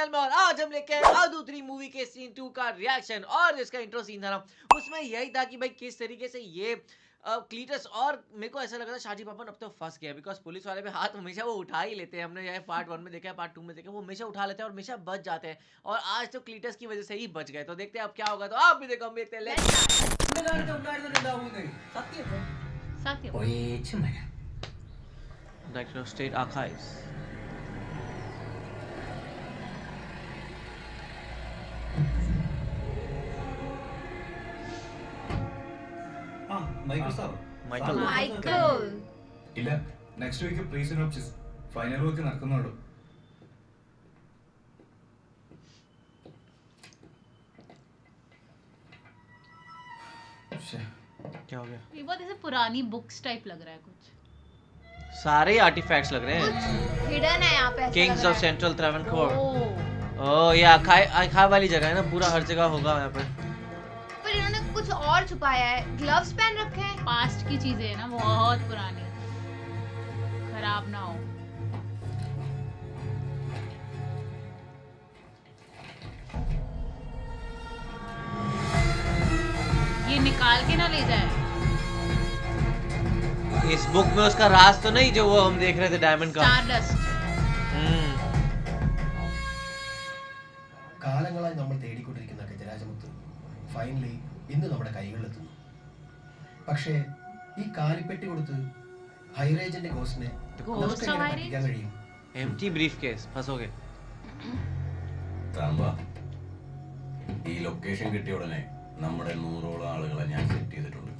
Channel में और आज हम लेके आए आदू 3 मूवी के सीन 2 का रिएक्शन। और जिसका इंट्रो सीन था ना, उसमें यही था कि भाई किस तरीके से ये क्लीटस, और मेरे को ऐसा लग रहा था शाजी पापन अब तो फंस गया, बिकॉज पुलिस वाले पे हाथ हमेशा वो उठा ही लेते हैं। हमने ये पार्ट 1 में देखा है, पार्ट 2 में देखा है, वो हमेशा उठा लेते हैं और हमेशा बच जाते हैं। और आज तो क्लीटस की वजह से ही बच गए। तो देखते हैं अब क्या होगा। तो आप भी देखो, हम देखते हैं। Director state archives. മൈക്കിൾ ഇല്ല, next week pre synopsis final work നടക്കുന്നുള്ളൂ. क्या हो गया? ये बहुत ऐसे पुरानी बुक्स टाइप लग रहा है कुछ. सारे आर्टिफैक्ट्स लग रहे हैं. हिडन है यहाँ पे. Kings of central Travancore. Oh ये आखा वाली जगह है ना, पूरा हर जगह होगा यहाँ पे. पर इन्होंने कुछ और छुपाया है. ग्लव्स पहन रखे हैं. पास्ट की चीजें है ना, बहुत पुरानी, खराब ना हो. ये निकाल के ना ले जाए. इस बुक में उसका राज तो नहीं जो वो हम देख रहे थे डायमंड का. स्टारडस्ट. കാലങ്ങളായി നമ്മൾ തേടിക്കൊണ്ടിരിക്കുന്ന ഗജരാജമുത്ത് ഫൈനലി ഇന്ന് നമ്മുടെ കൈകളിലെത്തുന്നു. പക്ഷേ ഈ കാലിപ്പെട്ടി കൊടുത്ത് ഹൈറേജന്റെ ഗോസ്റ്റിനെ പറ്റിക്കാൻ കഴിയും? എംപ്റ്റി ബ്രീഫ് കേസ് ഫസോगे. താമ്പ ഈ ലൊക്കേഷൻ കിട്ടിയ ഉടനെ നമ്മുടെ 100ഓളം ആളുകളെ ഞാൻ സെറ്റ് ചെയ്തിട്ടുണ്ട്.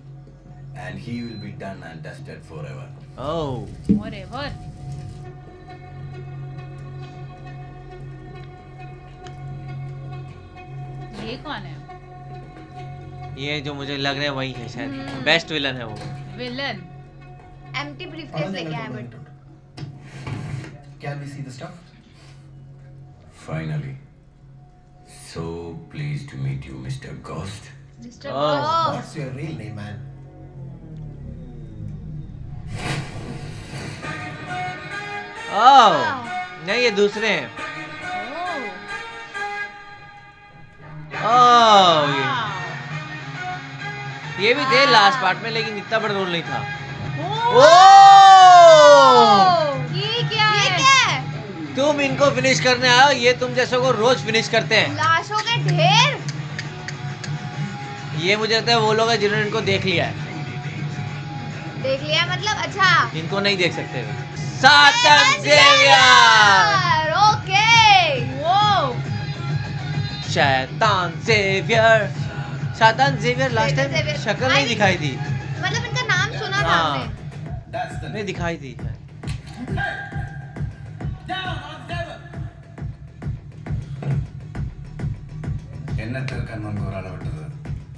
And he will be done and dusted forever. Oh. Forever. ये कौन है? ये जो मुझे लग रहा है वही है शायद. बेस्ट विलन है वो. विलन. एम्प्टी ब्रीफकेस लेके आए but. Can we see the stuff? Finally. So pleased to meet you, Mr. Ghost. Mr. Oh. Ghost. What's your real name, man? Oh. नहीं ये दूसरे हैं. Oh. ये भी थे लास्ट पार्ट में, लेकिन इतना बड़ा रोल नहीं था. ये क्या है? तुम इनको फिनिश करने आओ, ये तुम जैसों को रोज फिनिश करते हैं. लाशों के ढेर. ये मुझे लगता है वो लोग हैं जिन्होंने इनको देख लिया है. देख लिया मतलब? अच्छा इनको नहीं देख सकते. सातन ज़ेवियर. ओके. वो शैतान ज़ेवियर. शैतान ज़ेवियर लास्ट टाइम ज़ेवियर. शक्ल नहीं दिखाई थी. मतलब इनका नाम सुना था हाँ. हमने. नहीं दिखाई थी. എന്നെ തീർക്കാൻ നമുക്ക് ഒരാളെ വിട്ടത്.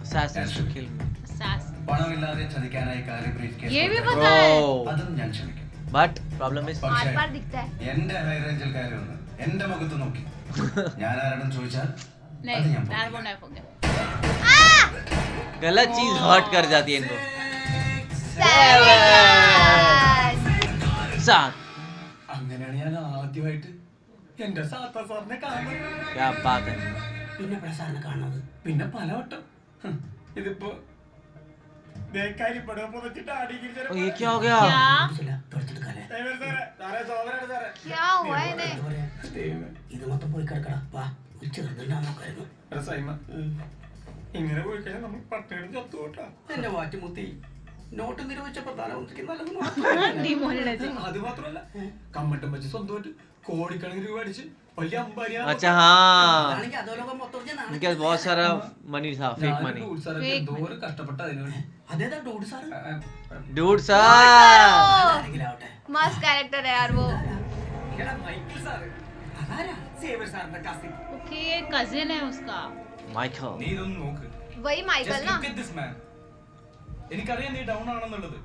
Assassins to kill me. assassin. പണമില്ലാതെ ചതിക്കാനായി കാലി ബ്രീഫ് കേസ് ये भी पता है. Oh. അതും ഞാൻ ക്ഷമിക്കും. But problem is बार बार दिखता है. എന്റെ ഹൈ റേഞ്ചിൽ കയറി വന്ന് എന്റെ മുഖത്ത് നോക്കി ഞാൻ ആരോടും ചോദിച്ചാൽ नहीं, that won't I forget. गलत चीज हर्ट कर जाती है इनको. 7. അങ്ങനെയാണ് ഞാൻ ആദ്യമായിട്ട് എന്റെ സാത്താ സാറിനെ കാണുന്നത്. क्या बात है. പിന്നെ പ്രസാദനെ കാണുന്നത്. പിന്നെ പലവട്ടം ഇതിപ്പോ ओ ये क्या हो गया? क्या हुआ इन्हें? ഇത് മൊത്തം പോയി കിടക്കടാ. വാ ചെറുതുണ്ടാ നോക്കായിരുന്നു. ഇങ്ങനെ പോയി കഴിഞ്ഞാൽ നമ്മൾ പട്ടണം ചത്തുപോട്ടാ. എന്റെ വാറ്റുമുത്തി നോട്ട് നിരോധിച്ച പ്രധാനമന്ത്രിക്ക് നല്ലത് Demonetization. അത് മാത്രമല്ല കമ്മട്ടും വെച്ച് സ്വന്തമായിട്ട് കോടിക്കണക്കിന് രൂപ അടിച്ച് വലിയ അമ്പാരിയാ. अच्छा हाँ, അധോലോകം മൊത്തം उनके पास बहुत सारा मनी था, फेक मनी. എന്തോരം കഷ്ടപ്പെട്ട അതിന് വേണ്ടി. അതേതാ ഡൂഡ് സാർ? Dude sir. ആരെങ്കിലാവട്ടെ. मस्त कैरेक्टर है यार वो. മൈക്കിൾ സാർ അതാരാ? സേവർ സാറിന്റെ കസിൻ. Okay, ये cousin है उसका. Michael. നീ ഇതൊന്ന് നോക്ക്. वही माइकल Just ना. look at this man. എനിക്കറിയാം നീ ഡൗൺ ആണെന്നുള്ളത്.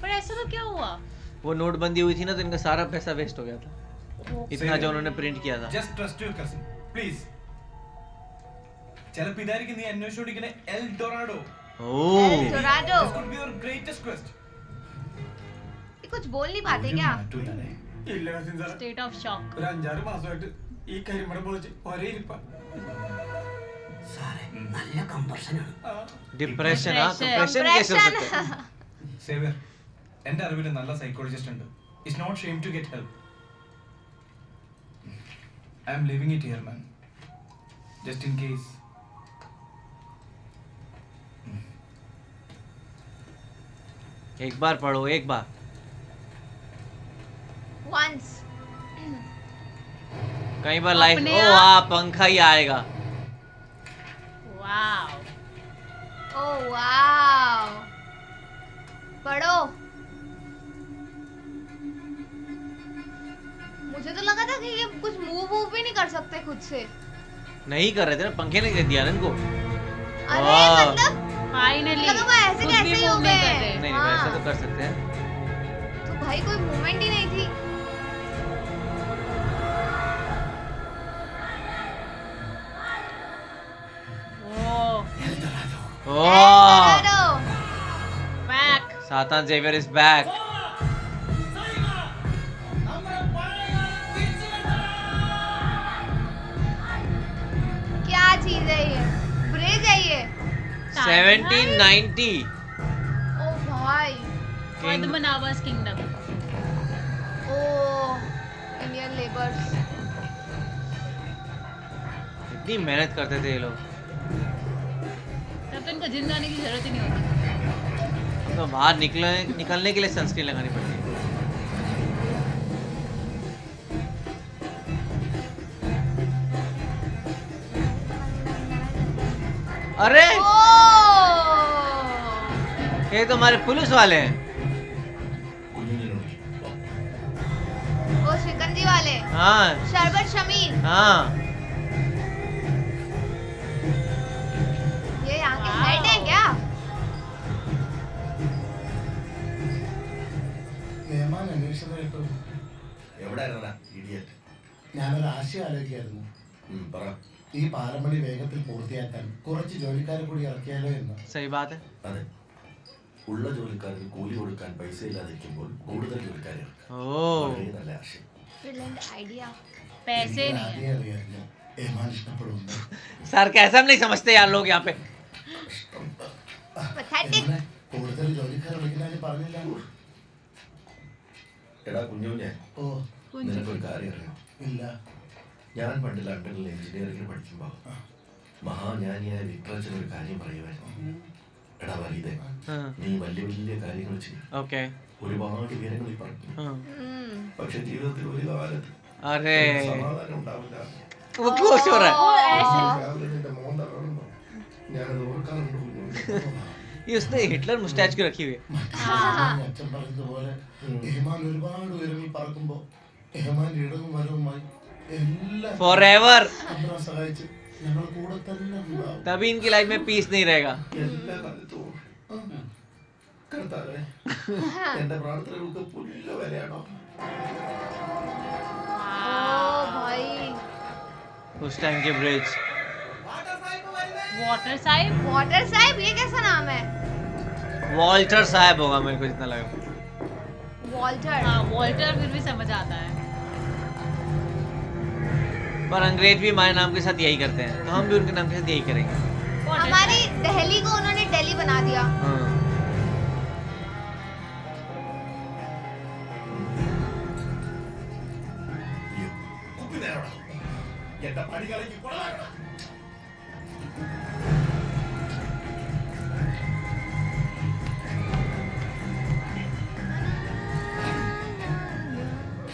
पर ऐसा तो क्या हुआ? वो नोटबंदी हुई थी ना, तो इनका सारा पैसा वेस्ट हो गया था. इतना जो उन्होंने प्रिंट किया था. Just trust your cousin, please. ചിലപ്പോൾ ഇതായിരിക്കും നീ അന്വേഷിച്ചുകൊണ്ടിരിക്കുന്ന El Dorado. Oh. Dorado. This could be your greatest quest. ये कुछ बोल नहीं पाते क्या? ഇല്ല കസിൻ സാറേ, State of shock. ഒരു 5-6 മാസമായിട്ട് ഈ കരിമടം പൊളിച്ച് ഒരേ ഇരിപ്പ. സാറേ നല്ല കമ്പർഷനാണ്. डिप्रेशन हाँ Depression. डिप्रेशन कैसे हो सकता है സേവ്യർ, എന്റെ അറിവിൽ നല്ല സൈക്കോളജിസ്റ്റ് ഉണ്ട്. It's not shame to get help. I am leaving it here man, just in case. एक बार पढ़ो एक बार Once. कई बार लाइफ अपने ओ आप- हाँ पंखा ही आएगा Wow. Oh wow. पढ़ो. मुझे तो लगा था कि ये कुछ मूव भी नहीं कर सकते खुद से. नहीं कर रहे थे ना पंखे ने दे दिया ना इनको अरे वाह। मतलब Finally. लगा वो ऐसे खुद कैसे भी ही हो move नहीं गए. कर रहे। नहीं नहीं वैसे तो कर सकते हैं तो भाई कोई मूवमेंट ही नहीं थी. Oh, oh hello. back. Satan Xavier is back क्या चीज है ये? ब्रिज है ये. 1790 ओ भाई. Padmanabha's kingdom. ओ इंडियन लेबर्स. इतनी मेहनत करते थे ये लोग तब तो इनको जिम जाने की जरूरत ही नहीं होती. तो बाहर निकलने के लिए सनस्क्रीन लगानी पड़ती है अरे ओ ये तो हमारे पुलिस वाले हैं वो शिकंजी वाले. हाँ शरबत शमीर. हाँ ये यहाँ के Wow. हेड है क्या? നിയമാൻ അന്വേഷിച്ചതായിട്ടും എവിടെ ആയിരുന്നടാ ഇഡിയറ്റ്? ഞാനൊരു ആശയം ആലോചിക്കായിരുന്നു. പറ. ഈ പാലം പണി വേഗത്തിൽ പൂർത്തിയാക്കാൻ കുറച്ച് ജോലിക്കാരെ കൂടി ഇറക്കിയാലോ എന്ന്. सही बात है അതെ, ഉള്ള ജോലിക്കാർക്ക് കൂലി കൊടുക്കാൻ പൈസ ഇല്ലാതിരിക്കുമ്പോൾ കൂടുതൽ ജോലിക്കാരെ ഇറക്കാം. ओ വളരെ നല്ല ആശയം. Brilliant idea. पैसे എനിക്ക് नहीं है. ആദ്യമേ അറിയായിരുന്നു ഏമാൻ ഇഷ്ടപ്പെടുന്നു. सरकैज़म नहीं समझते यार लोग यहाँ पे पैथेटिक. എങ്ങനെ കൂടുതൽ ജോലിക്കാർ വിളിക്കുന്നതിന് പറഞ്ഞില്ല. എടാ കുഞ്ഞുഞ്ഞെ, ഓ നിനക്കൊരു കാര്യം അറിയാം? ഇല്ല. ഞാൻ പണ്ട് ലണ്ടനിൽ എഞ്ചിനീയറിംഗിന് പഠിക്കുമ്പോൾ മഹാജ്ഞാനിയായ ലിറ്ററേച്ചർ ഒരു കാര്യം പറയുമായിരുന്നു. എടാ വരീതെ, हाँ നീ വലിയ വലിയ കാര്യങ്ങൾ ചെയ്യും, ओके ഒരുപാട് വിവരങ്ങളിൽ പറഞ്ഞു, हाँ പക്ഷെ ജീവിതത്തിൽ ഒരു കാലത്ത് अरे സമാധാനം ഉണ്ടാവില്ല. वो खुश हो रहा രാവിലെ നിന്റെ മോൻ തകർന്നു. ഞാനത് ഓർക്കാറുണ്ട് കുഞ്ഞുഞ്ഞെ. है ये उसने हिटलर मुस्टैच की रखी हुई है ഈ അച്ഛൻ പറഞ്ഞതുപോലെ ഏമാൻ ഒരുപാട് ഉയരങ്ങൾ പറക്കുമ്പോ ഏമാന്റെ ഇടവും വരവുമായി എല്ലാ Forever. നമ്മളെ സഹായിച്ച് ഞങ്ങൾ കൂടെ തന്നെ ഉണ്ടാവും. तभी इनकी लाइफ में पीस नहीं रहेगा എല്ലാ കാലത്തും കർത്താവേ, എന്റെ പ്രാർത്ഥനകൾക്ക് പുല്ല് വിലയാണോ? ओ भाई. उस टाइम के bridge Water Sahib. Water Sahib ये कैसा नाम है? वॉल्टर साहब होगा मेरे को जितना लगा वॉल्टर. हाँ, वॉल्टर फिर भी समझ आता है. पर अंग्रेज भी हमारे नाम के साथ यही करते हैं तो हम भी उनके नाम के साथ यही करेंगे Water हमारी साहिब. दिल्ली को उन्होंने दिल्ली बना दिया. हाँ അയ്യോ, കുപ്പി നേരടാ. എന്റെ പണികളേക്ക് കൊള്ളാക്കണം.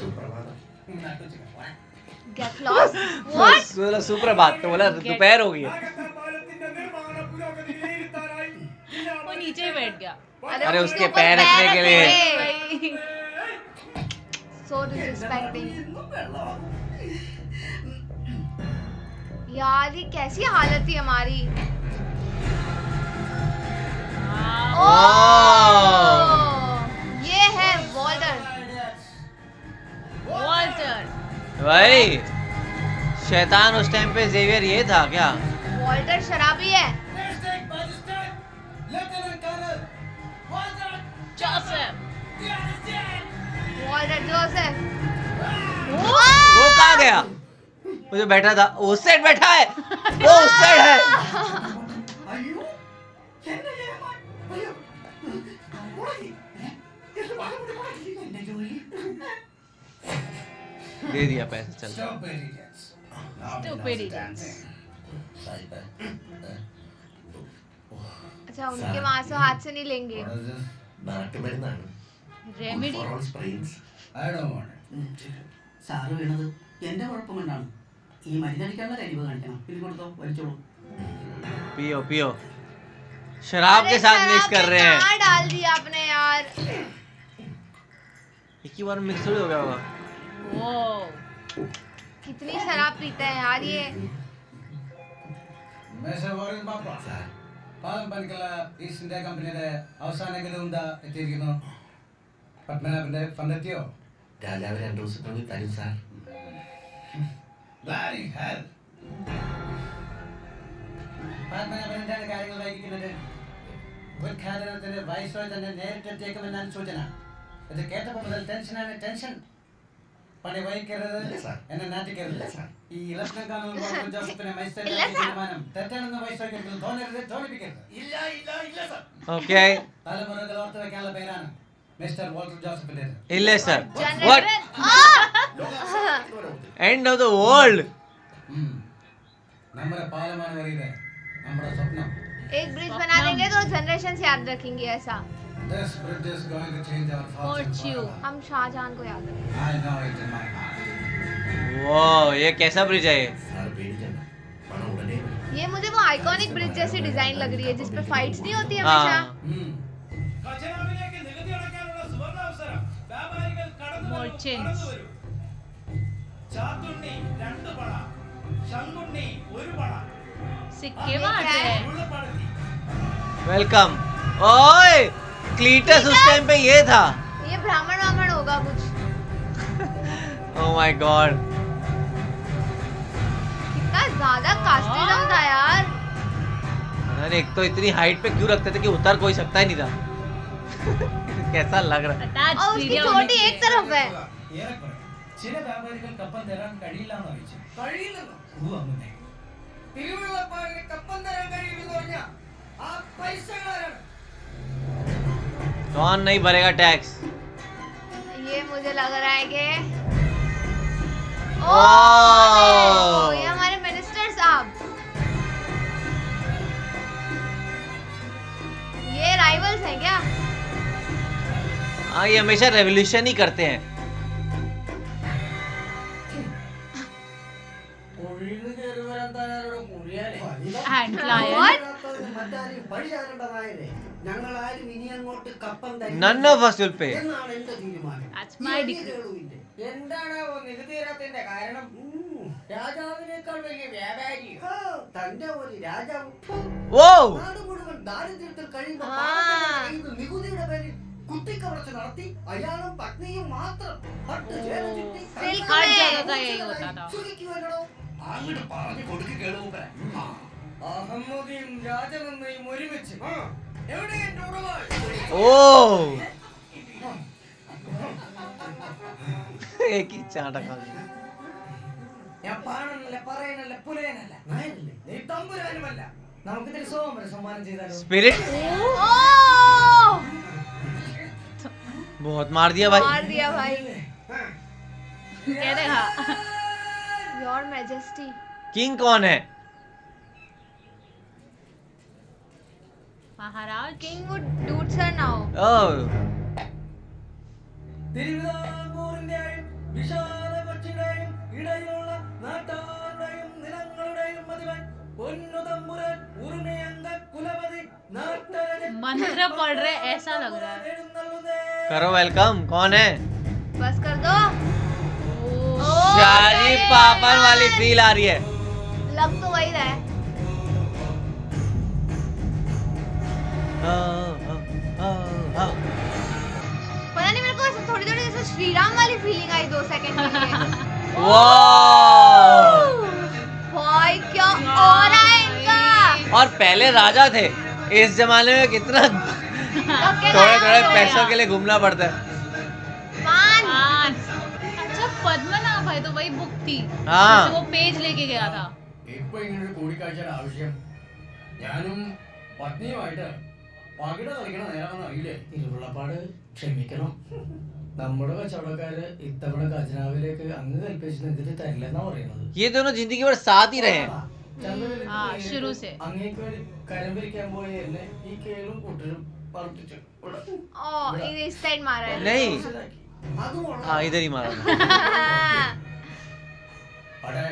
സുപ്രഭാതം. Get lost. What? बोला सुप्रभात तो बोला दोपहर हो गई है പാലത്തിന്റെ നിർമ്മാണ പുരോഗതി വിലയിരുത്താനായി वो नीचे ही बैठ गया. अरे उसके ऊपर पैर रखने के लिए। भाई. So disrespecting. यार ये कैसी हालत थी हमारी. Wow. ओह, ये है वॉल्टर. Walter. भाई शैतान उस टाइम पे जेवियर ये था क्या वॉल्टर शराबी है. Joseph. Walter Joseph. गया? वो जो बैठा था उस साइड बैठा है, वो उस साइड है। അയ്യോ എന്നെ ഏമാൻ അയ്യോ ഓടി എന്നെ ബാലമുടി ഓടി എന്നെ ജോലി दे दिया पैसा, चल। Stupid idiots. अच्छा उनके वहां से हाथ से नहीं लेंगे। നാട്ടുമരുന്നാണ് Remedy. സാറ് വീണത് എന്റെ കുഴപ്പം കൊണ്ടാണ്. ഈ മരുന്നടിക്കാനുള്ള കഴിവ് കാണിക്കണം. പിന്നെ കൊടുത്തോ, വലിച്ചോളൂ. पियो पियो, शराब के साथ मिक्स कर रहे हैं। कहाँ डाल दिया आपने यार? एक ही बार मिक्स थोड़ी हो गया होगा। Whoa. कितनी शराब पीता है यार ये। മിസ്റ്റർ വോറിൻ ബാപ്പ, പാലം പണിക്കുള്ള ഈസ്റ്റ് ഇന്ത്യ കമ്പനിയുടെ അവസാന ഗഡുന്ത എത്തിയിരിക്കുന്നു. പത്മനാഭന്റെ ഫണ്ടെത്തിയോ? രാജാവ് 2 ദിവസത്തിനുള്ളിൽ തരും സാർ. Bloody hell. പത്മനാഭൻ എന്താണ് കാര്യങ്ങൾ വൈകിക്കുന്നത്? ഉദ്ഘാടനത്തിന് വൈസ്രോയ് തന്നെ നേരിട്ടെത്തിയേക്കുമെന്നാണ് സൂചന. ഇത് കേട്ടപ്പോൾ മുതൽ ടെൻഷനാണ്, ടെൻഷൻ. പണി വഹിക്കരുത്, എന്നെ നാട്ടിക്കരുത്. ഈ ഇലക്ഷൻ കാണുന്ന ജോസഫിനെ മജിസ്ട്രേറ്റ് തീരുമാനം തെറ്റാണെന്ന് വൈസ്രോയ്ക്ക് തോന്നരുത്, തോന്നിപ്പിക്കരുത്. ഇല്ല ഇല്ല ഇല്ല സർ. ओके, തലമുറകൾ ഓർത്ത് വെക്കാനുള്ള പേരാണ് മിസ്റ്റർ വാൾട്ടർ ജോസഫിന്റേത്. इले sir, what end of the world. നമ്മുടെ പാലമാണ് വരിക, നമ്മുടെ സ്വപ്നം. एक ब्रिज बना देंगे तो जनरेशन से याद रखेंगे ऐसा। This bridge is going to change our fortunes Fortune. forever. हम शाहजहां को याद रखेंगे। I know it in my heart. वो ये कैसा ब्रिज है ये? സാർ പേടിക്കണ്ട, പണം ഉടനെ വരും. ये मुझे वो आइकॉनिक ब्रिज जैसी डिजाइन लग रही है जिस पे फाइट्स नहीं होती हमेशा। हाँ, ഖജനാവിലേക്ക് നികുതി അടയ്ക്കാനുള്ള സുവർണാവസരം വ്യാപാരികൾ Merchants. ചാത്തുണ്ണി 2 പണ, ശങ്കുണ്ണി 1 പണ, सिक्के बांटे हैं. ഉള്ളപ്പണത്തി. वेलकम। ओए, क्लीटस उस टाइम पे ये था। ये ब्राह्मण वामन होगा कुछ। ओह माय गॉड, कितना ज्यादा कास्टिज्म था यार। अरे एक तो इतनी हाइट पे क्यों रखते थे कि उतर कोई सकता ही नहीं था। कैसा लग रहा है? Attached और उसकी सीढ़ियाँ चोटी होने एक तरफ है। ഏറെക്കുറെ ചില വ്യാപാരികൾ കപ്പം തരാൻ കഴിയില്ല എന്ന് അറിയിച്ചു. കഴിയില്ലെന്നോ? അങ്ങനെ തിരുവള്ളപ്പാടിന് കപ്പം തരാൻ കഴിയില്ലെന്ന് പറഞ്ഞ ആ പൈസകളാരാണ്? कौन नहीं भरेगा टैक्स? ये मुझे लग रहा है कि ओह! ये हमारे मिनिस्टर साहब। ये राइवल्स हैं क्या? हाँ, ये हमेशा रेवोल्यूशन ही करते हैं। Hand client. ഞങ്ങൾ ആരും ഇനി അങ്ങോട്ട് കപ്പം None of us will pay. എന്നാണ് എന്റെ തീരുമാനം. That's my decree. എന്താണ് നികുതി തീരാത്തതിന്റെ കാരണം? രാജാവിനേക്കാൾ വലിയ വ്യാപാരി. തന്റെ ഒരു രാജാവ് Whoa! നാട് മുഴുവൻ ദാരിദ്ര്യത്തിൽ കഴിയുമ്പോൾ ആ. പാവങ്ങളുടെ കയ്യിൽ നിന്ന് നികുതിയുടെ പേരിൽ കുത്തിക്കവർച്ച നടത്തി അയാളും പത്നിയും മാത്രം പട്ട് ചേല ചുറ്റി Silk हर में। जगह का यही होता था. സുഖിക്കുമല്ലോ. അങ്ങോട്ട് പറഞ്ഞു കൊടുക്ക് കേളുപ്പര. അഹമ്മദിയും രാജനന്ദയും ഒരുമിച്ച് എവിടെ എന്റെ ഉടവാൾ? ओह! एक ही चाटा खा गया। ഞാൻ പാണനല്ല, പറയനല്ല, പുലയനല്ല, നായനല്ലേ? നീ തമ്പുരാനുമല്ല. നമുക്കിതിൽ സോമര സമ്മാനം ചെയ്താലോ? स्पिरिट ओह! बहुत मार दिया भाई। मार दिया भाई। क्या देखा? Your majesty. किंग कौन है? महाराज. King would dude sir now. ओह, തിരുവിതാംകൂറിന്റെയും വിശാല കൊച്ചിയുടെയും ഇടയിലുള്ള നാട്ടാരുടെയും നിലങ്ങളുടെയും മതിവൻ പൊന്നു തമ്പുരാൻ ഉറുമിയങ്ക കുലപതി നാട്ടരജൻ मंत्र पढ़ रहे ऐसा लग रहा है. എഴുന്നള്ളുന്നേ. करो वेलकम। कौन है? बस कर दो। शादी पापन वाली फील आ रही है। लग तो वही रहा है। पता नहीं मेरे को ऐसे थोड़ी थोड़ी जैसे श्री राम वाली फीलिंग आई 2 सेकंड के लिए। वाह! भाई क्या और है इनका। और पहले राजा थे, इस जमाने में कितना थोड़े थोड़े पैसों के लिए घूमना पड़ता है। पान। पान. अच्छा पद्मनाभ ये तो वही बुक थी हाँ। जिससे वो पेज लेके गया था ഇപ്പൊ ഇങ്ങനൊരു കൂടിക്കാഴ്ചയുടെ ആവശ്യം ഞാനും പത്നിയുമായിട്ട് പകിട കളിക്കണ നേരാണെന്ന് അറിയില്ലേ? തിരുവുള്ളപ്പാട് ക്ഷമിക്കണം. നമ്മുടെ കച്ചവടക്കാര് ഇത്തവണ ഖജനാവിലേക്ക് അങ്ങ് കൽപ്പിച്ചിട്ട് എന്തിട്ട് തരില്ലെന്നാ പറയുന്നത്. ये दोनों जिंदगी भर साथ ही रहे हैं। ചന്തയിലേക്ക് हाँ, കഴിഞ്ഞിട്ട് शुरू से। അങ്ങേക്ക് വേണ്ടി കരം പിരിക്കാൻ പോയ എന്നെ ഈ കേളും കൂട്ടരും പറപ്പിച്ചു. ओ ये इस साइड मारा है नहीं അതുകൊണ്ട് हाँ इधर ही मारा था। അടേ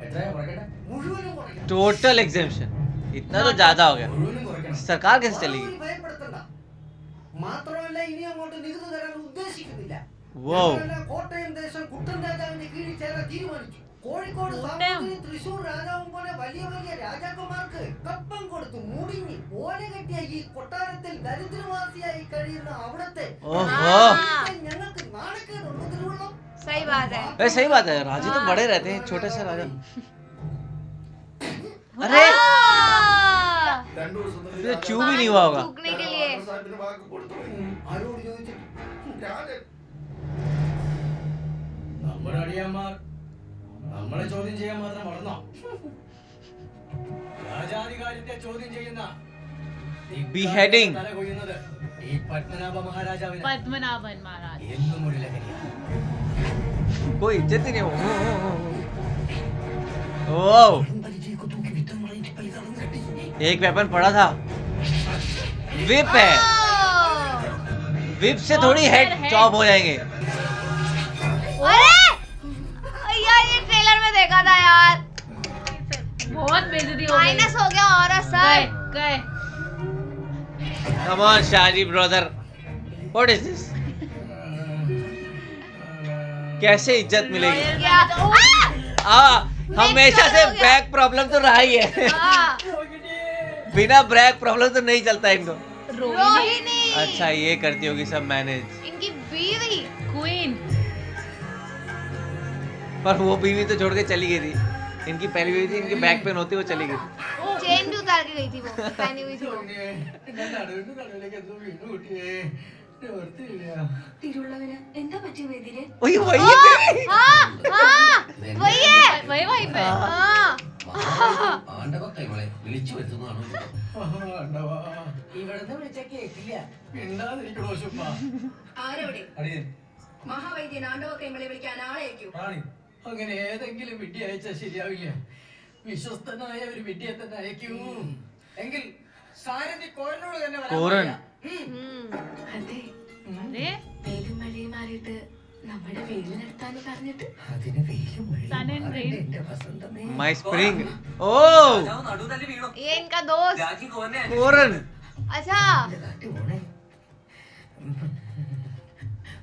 എത്രയാ കുറയ്ക്കട്ടെ? മുഴുവനും കുറയ്ക്കണം. टोटल एग्जेम्पशन इतना तो ज्यादा हो गया। മുഴുവനും കുറയ്ക്കണം. सरकार कैसे चलेगी? ആരെയും ഭയപ്പെടുത്തണ്ട. മാത്രമല്ല ഇനി അങ്ങോട്ട് നികുതി തരാൻ ഉദ്ദേശിക്കുന്നില്ല. वो ഞങ്ങളല്ല കോട്ടയം ദേശം കുട്ടൻ രാജാവിന്റെ കീഴിൽ ചേരാൻ തീരുമാനിച്ചു. കോഴിക്കോട് സാമൂതിരി തൃശൂർ രാജാവും പോലെ വലിയ വലിയ രാജാക്കന്മാർക്ക് കപ്പം കൊടുത്തു മുടിഞ്ഞ് ഓല കെട്ടിയ ഈ കൊട്ടാരത്തിൽ ദരിദ്രവാസിയായി കഴിയുന്ന അവിടത്തെ ओहो ഞങ്ങൾക്ക് നാണക്കേടുണ്ടോ തിരുവള്ളം? सही बात है वैसे सही बात है, राजे तो बड़े रहते हैं, छोटे से राजा। अरे ये चू भी नहीं हुआ होगा। थूकने के लिए ആരോട് ചോദിച്ചു? നമ്മുടെ അടിയന്മാർ നമ്മളെ ചോദ്യം ചെയ്യാൻ മാത്രം വളർന്നോ? രാജാധികാരത്തെ ചോദ്യം ചെയ്യുന്ന Beheading. തല കൊയ്യുന്നത് ഈ പത്മനാഭ മഹാരാജാവിന് पद्मनाभन महाराज എന്നും ഒരു ലഹരിയാണ്. कोई इज्जत ही नहीं हो। ओह एक वेपन पड़ा था, विप है, विप से थोड़ी हेड चॉप हो जाएंगे। अरे यार ये ट्रेलर में देखा था यार बहुत बेइज्जती हो गई माइनस हो गया और गए सर गए Come on Shahji brother, what is this? कैसे इज्जत मिलेगी? क्या हमेशा से बैक प्रॉब्लम तो रहा ही है। हाँ, बिना ब्रेक प्रॉब्लम तो नहीं चलता इनको। रोहिणी अच्छा ये करती होगी सब मैनेज, इनकी बीवी क्वीन पर वो बीवी तो छोड़ के चली गई थी। इनकी पहली बीवी थी, इनकी बैक पेन होती वो चली गई। चेन भी उतार के गई थी वो पहनी हुई थी वो എന്നെ നടുവിന്റെ നടുവിലേക്ക് എന്തോ വീണു കൂട്ടിയേ. നിവർത്തിയില്ല. തിരുവുള്ളവന് എന്താ പറ്റിയ വേദിയില് वही वही हाँ हाँ वही है वही वही पे हाँ ആണ്ടവ കൈമളെ വിളിച്ചു വരുത്തുന്നതാണ്. ആണ്ടവാ. ഇവിടുന്ന് വിളിച്ച കേട്ടില്ല. മിണ്ടാതിരിക്കണോ ശുഭ? ആരവിടെ അടിയൻ മഹാവൈദ്യൻ ആണ്ടവ കൈമളെ വിളിക്കാൻ ആളെ അയക്കൂ റാണി അങ്ങനെ ഏതെങ്കിലും വിഡ്ഢി അയച്ചാൽ ശരിയാവില്ല. വിശ്വസ്തനായ ഒരു വിഡ്ഢിയെ തന്നെ അയക്കൂ. എങ്കിൽ സാരഥി കോരനോട് തന്നെ വരാൻ കോരൻ. പറയാം. അതെ अरे വെയിലും മഴയും മാറിയിട്ട് നമ്മുടെ വെയിൽ നിർത്താന്ന് പറഞ്ഞിട്ട് അതിന് വെയിലും മഴയും Sun and rain. മാറണ്ട എന്റെ വസന്തമേ. My spring. ओह ये इनका दोस्त कोरन। अच्छा എന്റെ കാറ്റ് പോണേ.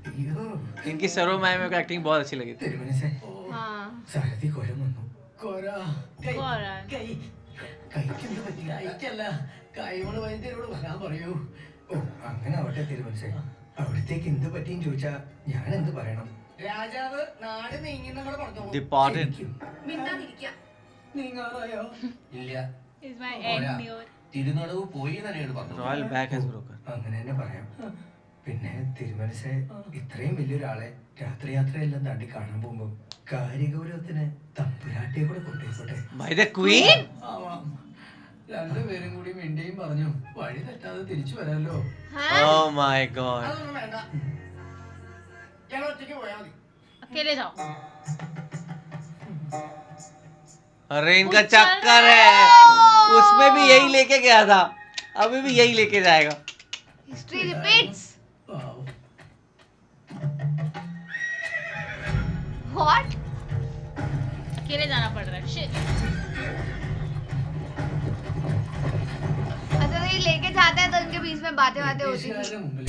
അയ്യോ इनकी सर्व माया में एक्टिंग बहुत अच्छी लगी थी। തിരുമനസേ हाँ സാരഥി കോരം വന്നു. കോര. കൈ. കോരൻ. കൈ. കൈക്കെന്ത് പറ്റി? കൈക്കല്ല. കൈമള് വൈദ്യരോട് വരാൻ പറയൂ. ഓ അങ്ങനെ ആവട്ടെ തിരുമനസേ. അവിടത്തേക്ക് എന്ത് പറ്റിയും ചോദിച്ചാ ഞാൻ എന്ത് പറയണം? രാജാവ് നാട് നീങ്ങുന്നങ്ങടെ പറഞ്ഞു. Departed। ശരിക്കും. മിണ്ടാതിരിക്കാം നീങ്ങാറായോ? ഇല്ല, इज माय एंड न्यूर തിരുനടവ് പോയി തന്നെയാണ് പറഞ്ഞത്. Royal back has broken. അങ്ങനെ തന്നെ പറയാം. പിന്നെ തിരുമനസെ ഇത്രയും വലിയൊരാളെ രാത്രിയാത്രയെല്ലാം താണ്ടി കാണാൻ പോകുമ്പോ കാര്യഗൗരവത്തിന് തമ്പുരാട്ടിയെ കൂടെ കൊണ്ടുപോയിക്കോട്ടെ. By the queen. ആവാം. രണ്ടുപേരും കൂടി മിണ്ടിയും പറഞ്ഞു വഴി തെറ്റാതെ തിരിച്ചു വരാമല്ലോ. हाँ ओह माय गॉड। അതൊന്നും വേണ്ട, ഞങ്ങൾ ഒറ്റയ്ക്ക് പോയാൽ മതി. अकेले जाओ अरे इनका चक्कर है, उसमें भी यही लेके गया था, अभी भी यही लेके जाएगा। हिस्ट्री रिपीट्स പാവം. व्हाट अकेले जाना पड़ रहा है शिट अच्छा तो ये लेके जाता है तो इनके बीच में बातें होती थी ബ്രിട്ടീഷുകാരുടെ മുമ്പിൽ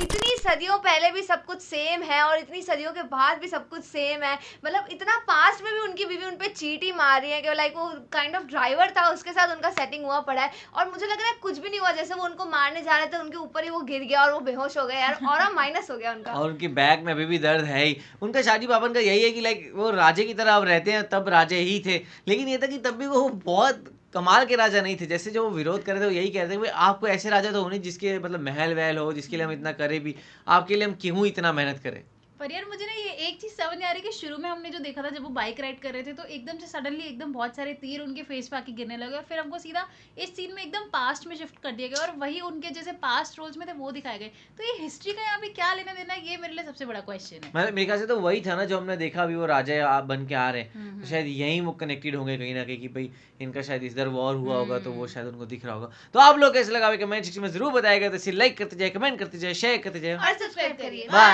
इतनी सदियों पहले भी सब कुछ सेम है और इतनी सदियों के बाद भी सब कुछ सेम है मतलब इतना पास्ट में भी उनकी बीवी उन पे चीट ही मार रही है कि लाइक वो काइंड ऑफ ड्राइवर था उसके साथ उनका सेटिंग हुआ पड़ा है और मुझे लग रहा है कुछ भी नहीं हुआ जैसे वो उनको मारने जा रहे थे उनके ऊपर ही वो गिर गया और वो बेहोश हो गए यार और माइनस हो गया उनका और उनकी बैक में अभी भी दर्द है ही। उनका शादी बाबन का यही है कि लाइक वो राजे की तरह अब रहते हैं, तब राजे ही थे, लेकिन ये था कि तब भी वो बहुत कमाल के राजा नहीं थे। जैसे जो वो विरोध कर रहे थे वो यही कह रहे थे भाई आपको ऐसे राजा तो होने जिसके मतलब महल वहल हो, जिसके लिए हम इतना करें भी, आपके लिए हम क्यों इतना मेहनत करें। पर यार मुझे ना ये एक चीज समझ नहीं आ रही कि शुरू में हमने जो देखा था जब वो बाइक राइड कर रहे थे तो एकदम से सडनली एकदम बहुत सारे तीर उनके फेस पे आके गिरने लगे और फिर हमको सीधा इस सीन में एकदम पास्ट में शिफ्ट कर दिया गया और वही उनके जैसे पास्ट रोल्स में थे वो दिखाए गए। तो ये हिस्ट्री का यहाँ पे क्या लेना देना है, ये मेरे लिए सबसे बड़ा क्वेश्चन है। मेरे ख्याल से तो वही था ना जो हमने देखा अभी, वो राजा बन के आ रहे हैं, तो शायद यहीं वो कनेक्टेड होंगे कहीं ना कहीं कि भाई इनका शायद इधर वॉर हुआ होगा तो वो शायद उनको दिख रहा होगा। तो आप लोग कैसे लगा कमेंट सेक्शन में जरूर बताएगा, तो इसे लाइक करते जाए, कमेंट करते जाए, शेयर करते जाए और सब्सक्राइब करिए। बाय।